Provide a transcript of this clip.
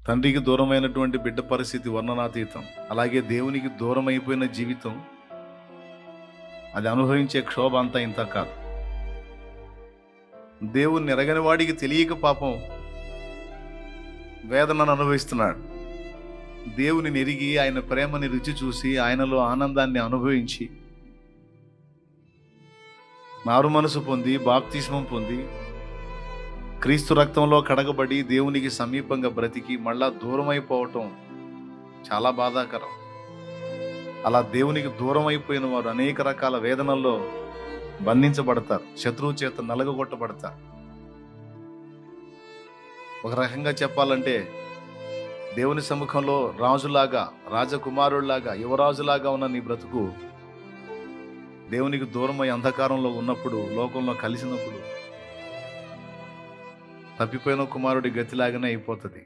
తండ్రికి దూరమైనటువంటి బిడ్డ పరిస్థితి వర్ణనాతీతం. అలాగే దేవునికి దూరం అయిపోయిన జీవితం, అది అనుభవించే క్షోభ అంతా ఇంత కాదు. దేవుణ్ణి ఎరగని వాడికి తెలియక పాపం వేదనను అనుభవిస్తున్నాడు. దేవుని ఎరిగి ఆయన ప్రేమని రుచి చూసి ఆయనలో ఆనందాన్ని అనుభవించి మారు మనసు పొంది బాప్తిస్మం పొంది క్రీస్తు రక్తంలో కడగబడి దేవునికి సమీపంగా బ్రతికి మళ్ళా దూరం అయిపోవటం చాలా బాధాకరం. అలా దేవునికి దూరం అయిపోయిన వారు అనేక రకాల వేదనల్లో బంధించబడతారు, శత్రువు చేత నలగగొట్టబడతారు. ఒక రకంగా చెప్పాలంటే దేవుని సముఖంలో రాజులాగా, రాజకుమారుడిలాగా, యువరాజులాగా ఉన్న నీ బ్రతుకు దేవునికి దూరమై అంధకారంలో ఉన్నప్పుడు, లోకంలో కలిసినప్పుడు తప్పిపోయిన కుమారుడి గతిలాగానే అయిపోతుంది.